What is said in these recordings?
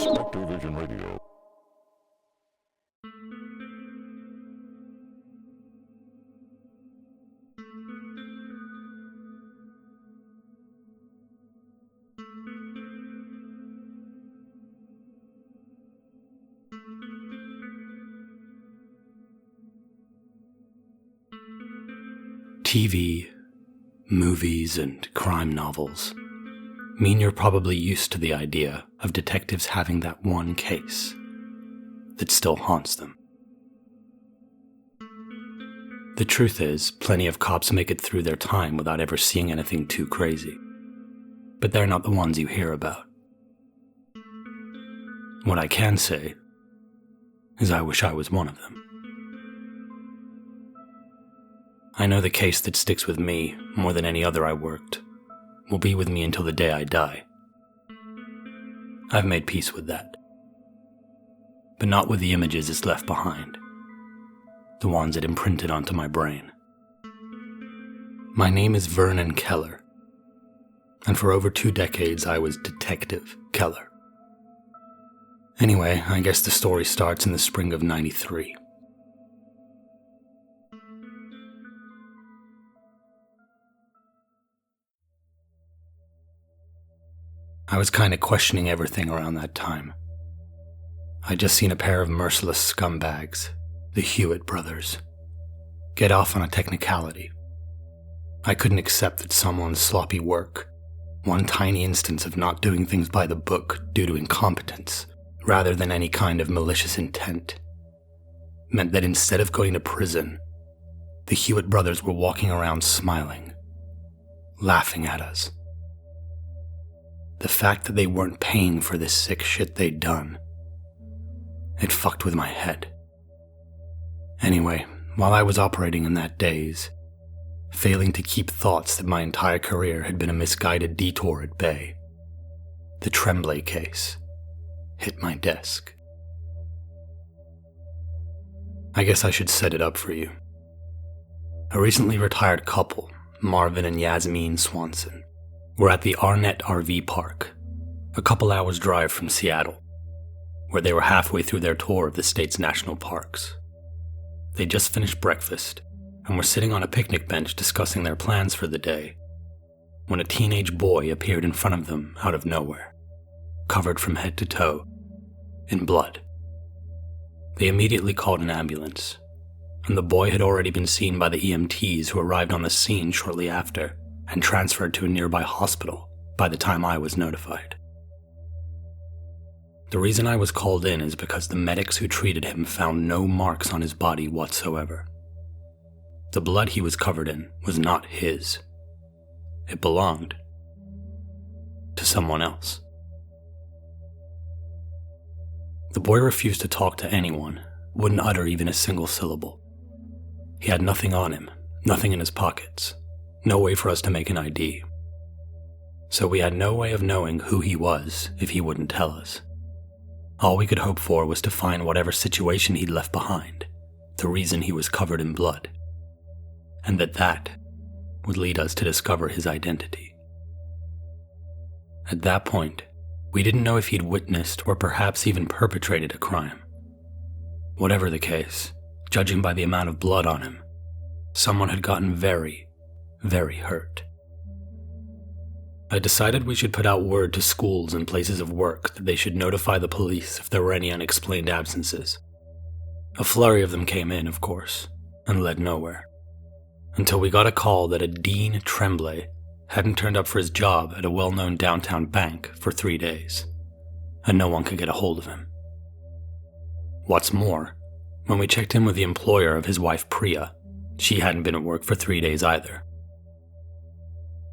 Spectre Vision Radio. TV, movies, and crime novels mean you're probably used to the idea of detectives having that one case that still haunts them. The truth is, plenty of cops make it through their time without ever seeing anything too crazy. But they're not the ones you hear about. What I can say is I wish I was one of them. I know the case that sticks with me more than any other I worked will be with me until the day I die. I've made peace with that. But not with the images it's left behind, the ones it imprinted onto my brain. My name is Vernon Keller, and for over 2 decades I was Detective Keller. Anyway, I guess the story starts in the spring of '93. I was kinda questioning everything around that time. I'd just seen a pair of merciless scumbags, the Hewitt brothers, get off on a technicality. I couldn't accept that someone's sloppy work, one tiny instance of not doing things by the book due to incompetence, rather than any kind of malicious intent, meant that instead of going to prison, the Hewitt brothers were walking around smiling, laughing at us. The fact that they weren't paying for this sick shit they'd done, it fucked with my head. Anyway, while I was operating in that daze, failing to keep thoughts that my entire career had been a misguided detour at bay, the Tremblay case hit my desk. I guess I should set it up for you. A recently retired couple, Marvin and Yasmin Swanson, were at the Arnett RV Park, a couple hours drive from Seattle, where they were halfway through their tour of the state's national parks. They just finished breakfast and were sitting on a picnic bench discussing their plans for the day when a teenage boy appeared in front of them out of nowhere, covered from head to toe in blood. They immediately called an ambulance, and the boy had already been seen by the EMTs who arrived on the scene shortly after and transferred to a nearby hospital by the time I was notified. The reason I was called in is because the medics who treated him found no marks on his body whatsoever. The blood he was covered in was not his. It belonged to someone else. The boy refused to talk to anyone, wouldn't utter even a single syllable. He had nothing on him, nothing in his pockets, no way for us to make an ID. So we had no way of knowing who he was if he wouldn't tell us. All we could hope for was to find whatever situation he'd left behind, the reason he was covered in blood, and that would lead us to discover his identity. At that point, we didn't know if he'd witnessed or perhaps even perpetrated a crime. Whatever the case, judging by the amount of blood on him, someone had gotten very, very hurt. I decided we should put out word to schools and places of work that they should notify the police if there were any unexplained absences. A flurry of them came in, of course, and led nowhere, until we got a call that a Dean Tremblay hadn't turned up for his job at a well-known downtown bank for 3 days, and no one could get a hold of him. What's more, when we checked in with the employer of his wife Priya, she hadn't been at work for 3 days either.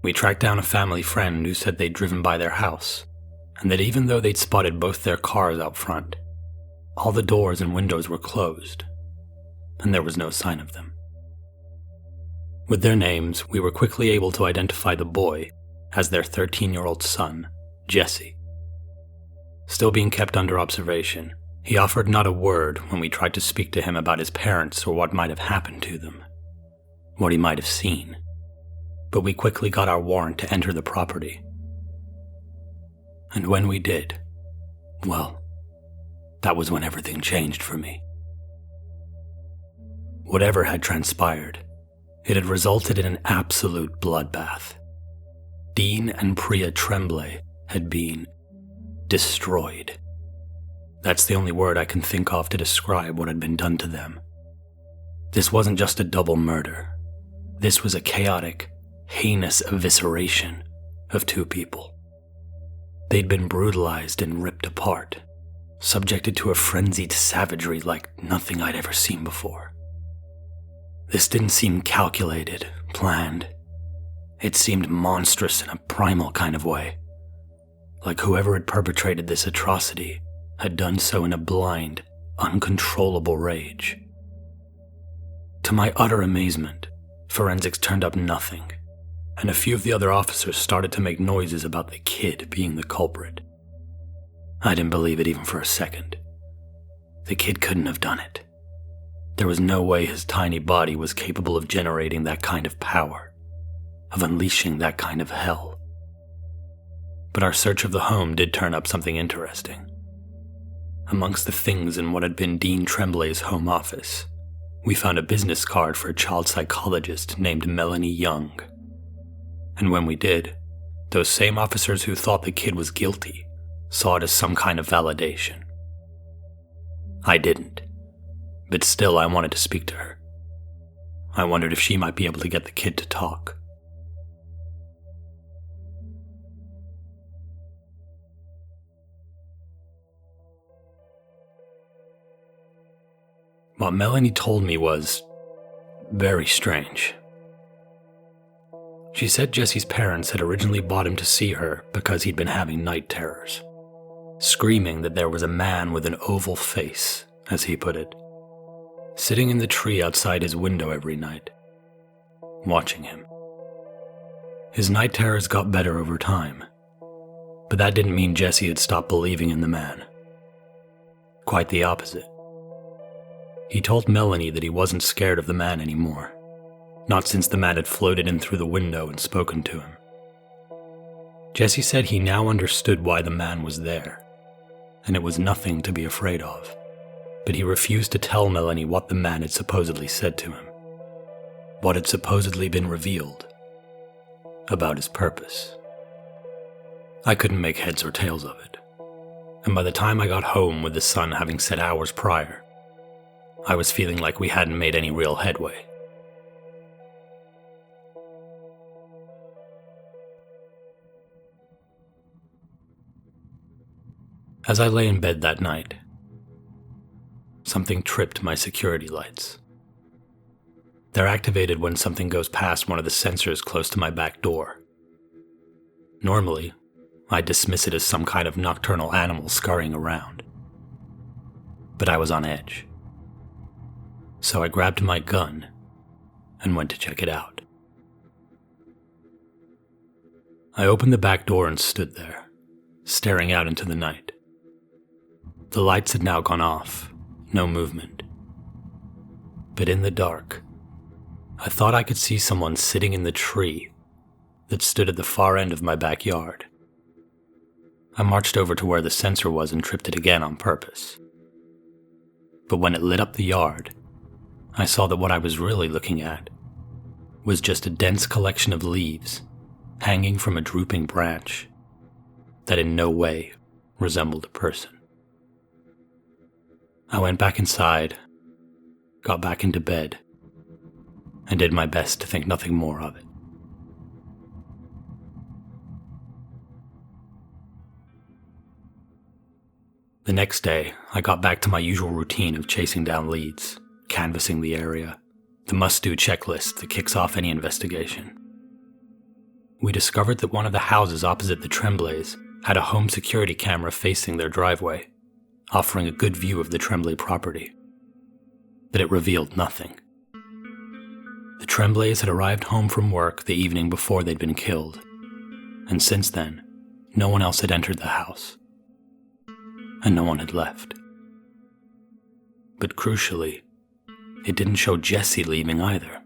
We tracked down a family friend who said they'd driven by their house, and that even though they'd spotted both their cars out front, all the doors and windows were closed, and there was no sign of them. With their names, we were quickly able to identify the boy as their 13-year-old son, Jesse. Still being kept under observation, he offered not a word when we tried to speak to him about his parents or what might have happened to them, what he might have seen. But we quickly got our warrant to enter the property. And when we did, Well, that was when everything changed for me. Whatever had transpired, it had resulted in an absolute bloodbath. Dean and Priya Tremblay had been destroyed. That's the only word I can think of to describe what had been done to them. This wasn't just a double murder. This was a chaotic, heinous evisceration of two people. They'd been brutalized and ripped apart, subjected to a frenzied savagery like nothing I'd ever seen before. This didn't seem calculated, planned. It seemed monstrous in a primal kind of way, like whoever had perpetrated this atrocity had done so in a blind, uncontrollable rage. To my utter amazement, forensics turned up nothing, and a few of the other officers started to make noises about the kid being the culprit. I didn't believe it even for a second. The kid couldn't have done it. There was no way his tiny body was capable of generating that kind of power, of unleashing that kind of hell. But our search of the home did turn up something interesting. Amongst the things in what had been Dean Tremblay's home office, we found a business card for a child psychologist named Melanie Young. And when we did, those same officers who thought the kid was guilty saw it as some kind of validation. I didn't, but still I wanted to speak to her. I wondered if she might be able to get the kid to talk. What Melanie told me was very strange. She said Jesse's parents had originally bought him to see her because he'd been having night terrors, screaming that there was a man with an oval face, as he put it, sitting in the tree outside his window every night, watching him. His night terrors got better over time, but that didn't mean Jesse had stopped believing in the man. Quite the opposite. He told Melanie that he wasn't scared of the man anymore, not since the man had floated in through the window and spoken to him. Jesse said he now understood why the man was there, and it was nothing to be afraid of, but he refused to tell Melanie what the man had supposedly said to him, what had supposedly been revealed about his purpose. I couldn't make heads or tails of it, and by the time I got home with the sun having set hours prior, I was feeling like we hadn't made any real headway. As I lay in bed that night, something tripped my security lights. They're activated when something goes past one of the sensors close to my back door. Normally, I dismiss it as some kind of nocturnal animal scurrying around. But I was on edge. So I grabbed my gun and went to check it out. I opened the back door and stood there, staring out into the night. The lights had now gone off, no movement. But in the dark, I thought I could see someone sitting in the tree that stood at the far end of my backyard. I marched over to where the sensor was and tripped it again on purpose. But when it lit up the yard, I saw that what I was really looking at was just a dense collection of leaves hanging from a drooping branch that in no way resembled a person. I went back inside, got back into bed, and did my best to think nothing more of it. The next day, I got back to my usual routine of chasing down leads, canvassing the area, the must-do checklist that kicks off any investigation. We discovered that one of the houses opposite the Tremblays had a home security camera facing their driveway, offering a good view of the Tremblay property. But it revealed nothing. The Tremblays had arrived home from work the evening before they'd been killed, and since then, no one else had entered the house, and no one had left. But crucially, it didn't show Jesse leaving either.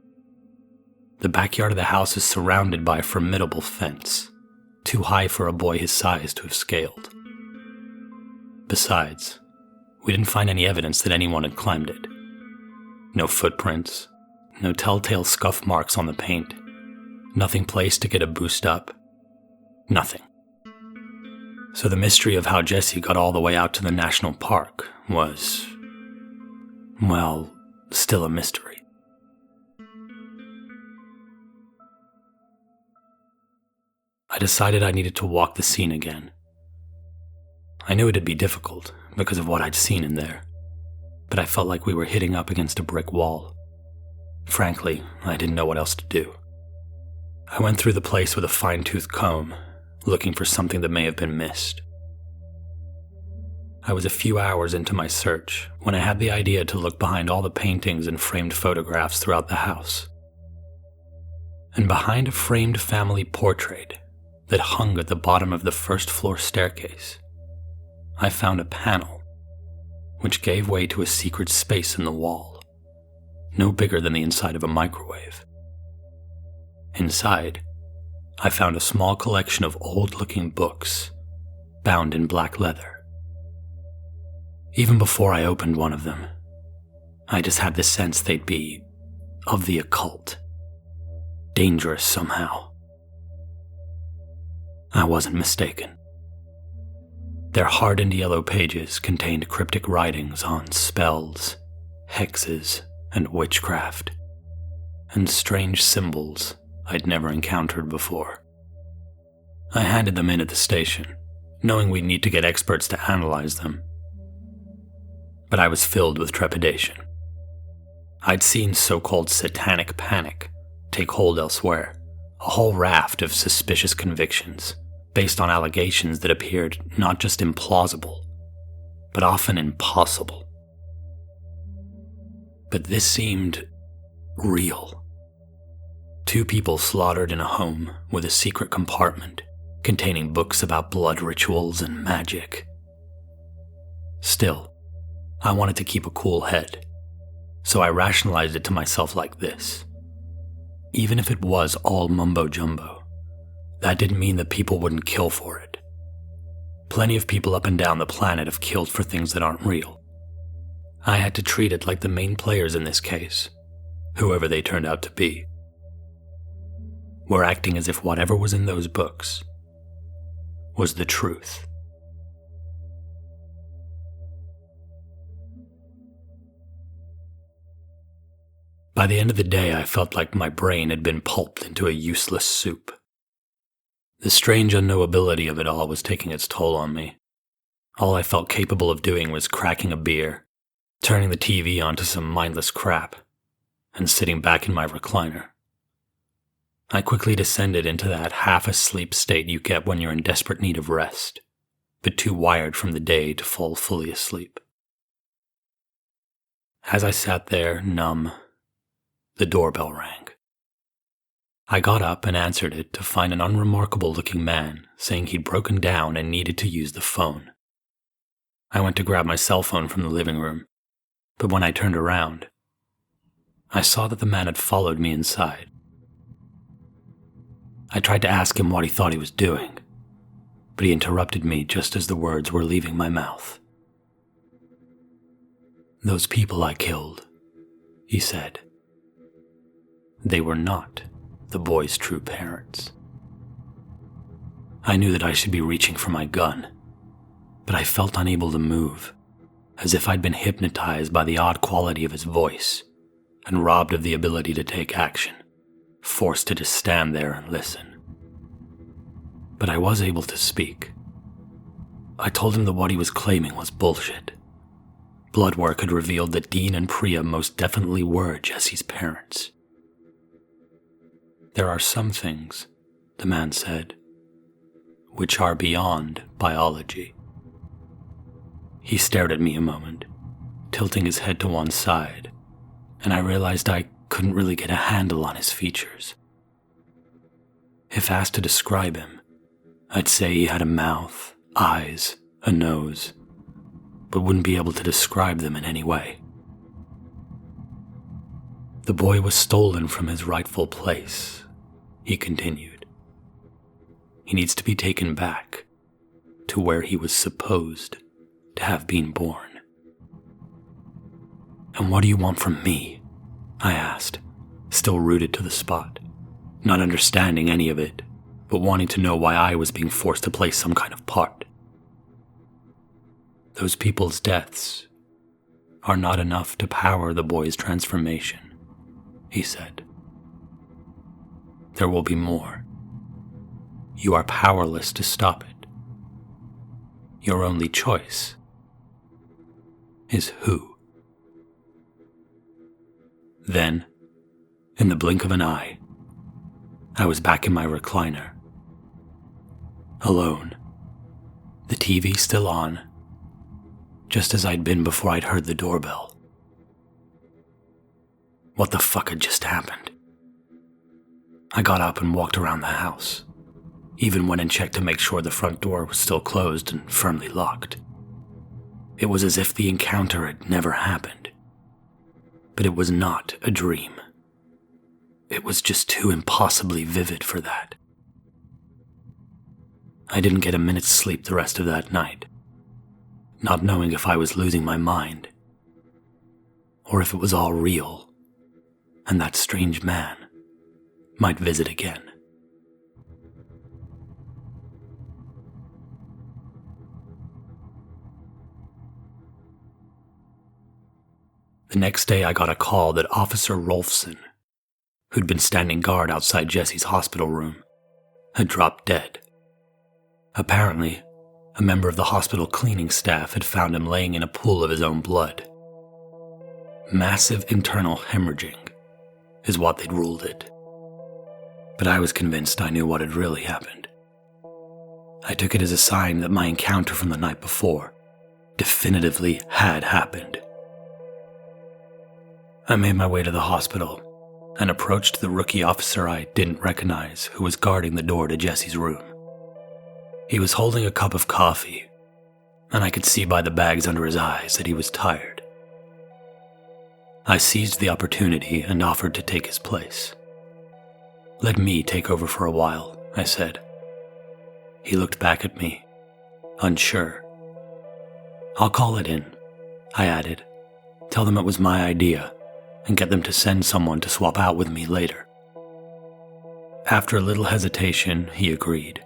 The backyard of the house is surrounded by a formidable fence, too high for a boy his size to have scaled. Besides, we didn't find any evidence that anyone had climbed it. No footprints, no telltale scuff marks on the paint, nothing placed to get a boost up, nothing. So the mystery of how Jesse got all the way out to the national park was, well, still a mystery. I decided I needed to walk the scene again. I knew it'd be difficult because of what I'd seen in there, but I felt like we were hitting up against a brick wall. Frankly, I didn't know what else to do. I went through the place with a fine-tooth comb, looking for something that may have been missed. I was a few hours into my search when I had the idea to look behind all the paintings and framed photographs throughout the house. And behind a framed family portrait that hung at the bottom of the first-floor staircase, I found a panel which gave way to a secret space in the wall, no bigger than the inside of a microwave. Inside, I found a small collection of old-looking books, bound in black leather. Even before I opened one of them, I just had the sense they'd be of the occult, dangerous somehow. I wasn't mistaken. Their hardened yellow pages contained cryptic writings on spells, hexes, and witchcraft, and strange symbols I'd never encountered before. I handed them in at the station, knowing we'd need to get experts to analyze them. But I was filled with trepidation. I'd seen so-called satanic panic take hold elsewhere, a whole raft of suspicious convictions based on allegations that appeared not just implausible, but often impossible. But this seemed real. 2 people slaughtered in a home with a secret compartment containing books about blood rituals and magic. Still, I wanted to keep a cool head, so I rationalized it to myself like this. Even if it was all mumbo-jumbo, that didn't mean that people wouldn't kill for it. Plenty of people up and down the planet have killed for things that aren't real. I had to treat it like the main players in this case, whoever they turned out to be, were acting as if whatever was in those books was the truth. By the end of the day, I felt like my brain had been pulped into a useless soup. The strange unknowability of it all was taking its toll on me. All I felt capable of doing was cracking a beer, turning the TV onto some mindless crap, and sitting back in my recliner. I quickly descended into that half-asleep state you get when you're in desperate need of rest, but too wired from the day to fall fully asleep. As I sat there, numb, the doorbell rang. I got up and answered it to find an unremarkable-looking man saying he'd broken down and needed to use the phone. I went to grab my cell phone from the living room, but when I turned around, I saw that the man had followed me inside. I tried to ask him what he thought he was doing, but he interrupted me just as the words were leaving my mouth. "Those people I killed," he said. "They were not the boy's true parents." I knew that I should be reaching for my gun, but I felt unable to move, as if I'd been hypnotized by the odd quality of his voice and robbed of the ability to take action, forced to just stand there and listen. But I was able to speak. I told him that what he was claiming was bullshit. Blood work had revealed that Dean and Priya most definitely were Jesse's parents. "There are some things," the man said, "which are beyond biology." He stared at me a moment, tilting his head to one side, and I realized I couldn't really get a handle on his features. If asked to describe him, I'd say he had a mouth, eyes, a nose, but wouldn't be able to describe them in any way. "The boy was stolen from his rightful place," he continued. "He needs to be taken back to where he was supposed to have been born. "And what do you want from me?" I asked, still rooted to the spot, not understanding any of it, but wanting to know why I was being forced to play some kind of part. "Those people's deaths are not enough to power the boy's transformation," he said. "There will be more. You are powerless to stop it. Your only choice is who." Then, in the blink of an eye, I was back in my recliner. Alone. The TV still on, just as I'd been before I'd heard the doorbell. What the fuck had just happened? I got up and walked around the house, even went and checked to make sure the front door was still closed and firmly locked. It was as if the encounter had never happened. But it was not a dream. It was just too impossibly vivid for that. I didn't get a minute's sleep the rest of that night, not knowing if I was losing my mind, or if it was all real, and that strange man might visit again. The next day I got a call that Officer Rolfson, who'd been standing guard outside Jesse's hospital room, had dropped dead. Apparently, a member of the hospital cleaning staff had found him laying in a pool of his own blood. Massive internal hemorrhaging is what they'd ruled it. But I was convinced I knew what had really happened. I took it as a sign that my encounter from the night before definitively had happened. I made my way to the hospital and approached the rookie officer I didn't recognize who was guarding the door to Jesse's room. He was holding a cup of coffee, and I could see by the bags under his eyes that he was tired. I seized the opportunity and offered to take his place. "Let me take over for a while," I said. He looked back at me, unsure. "I'll call it in," I added. "Tell them it was my idea, and get them to send someone to swap out with me later." After a little hesitation, he agreed.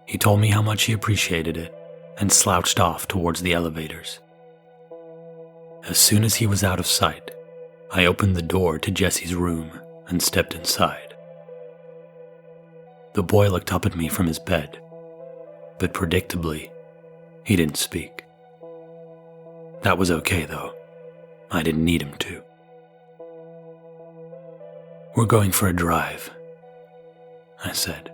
He told me how much he appreciated it, and slouched off towards the elevators. As soon as he was out of sight, I opened the door to Jesse's room and stepped inside. The boy looked up at me from his bed, but predictably, he didn't speak. That was okay, though. I didn't need him to. "We're going for a drive," I said.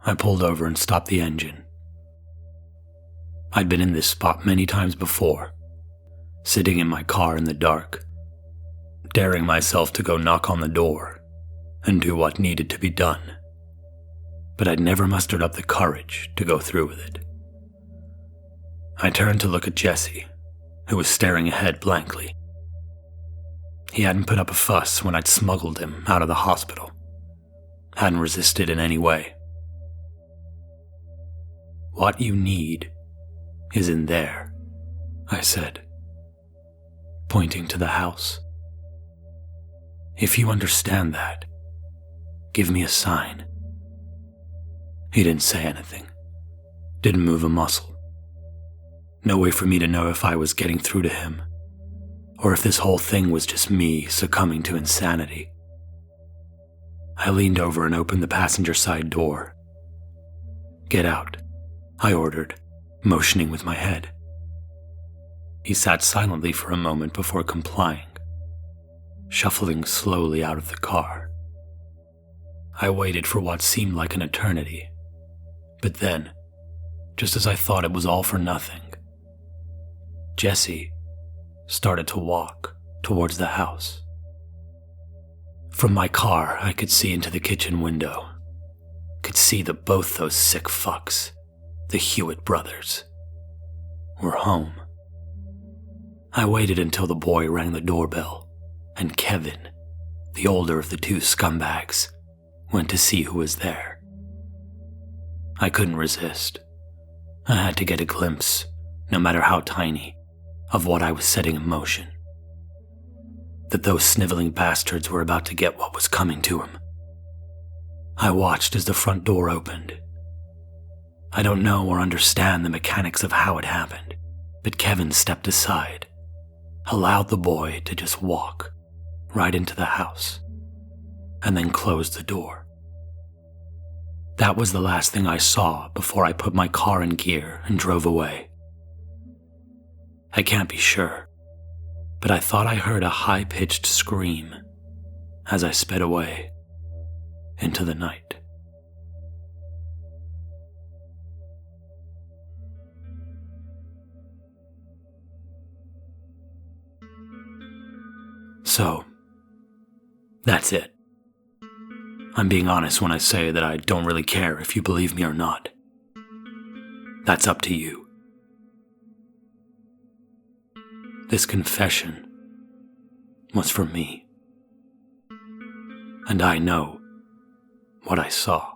I pulled over and stopped the engine. I'd been in this spot many times before, sitting in my car in the dark, daring myself to go knock on the door and do what needed to be done, but I'd never mustered up the courage to go through with it. I turned to look at Jesse, who was staring ahead blankly. He hadn't put up a fuss when I'd smuggled him out of the hospital, hadn't resisted in any way. "What you need is in there," I said, pointing to the house. "If you understand that, give me a sign." He didn't say anything, didn't move a muscle. No way for me to know if I was getting through to him, or if this whole thing was just me succumbing to insanity. I leaned over and opened the passenger side door. "Get out," I ordered, motioning with my head. He sat silently for a moment before complying, shuffling slowly out of the car. I waited for what seemed like an eternity, but then, just as I thought it was all for nothing, Jesse started to walk towards the house. From my car, I could see into the kitchen window, could see that both those sick fucks, the Hewitt brothers, were home. I waited until the boy rang the doorbell, and Kevin, the older of the two scumbags, went to see who was there. I couldn't resist. I had to get a glimpse, no matter how tiny, of what I was setting in motion. That those sniveling bastards were about to get what was coming to them. I watched as the front door opened. I don't know or understand the mechanics of how it happened, but Kevin stepped aside, allowed the boy to just walk right into the house, and then closed the door. That was the last thing I saw before I put my car in gear and drove away. I can't be sure, but I thought I heard a high-pitched scream as I sped away into the night. So, that's it. I'm being honest when I say that I don't really care if you believe me or not. That's up to you. This confession was for me, and I know what I saw.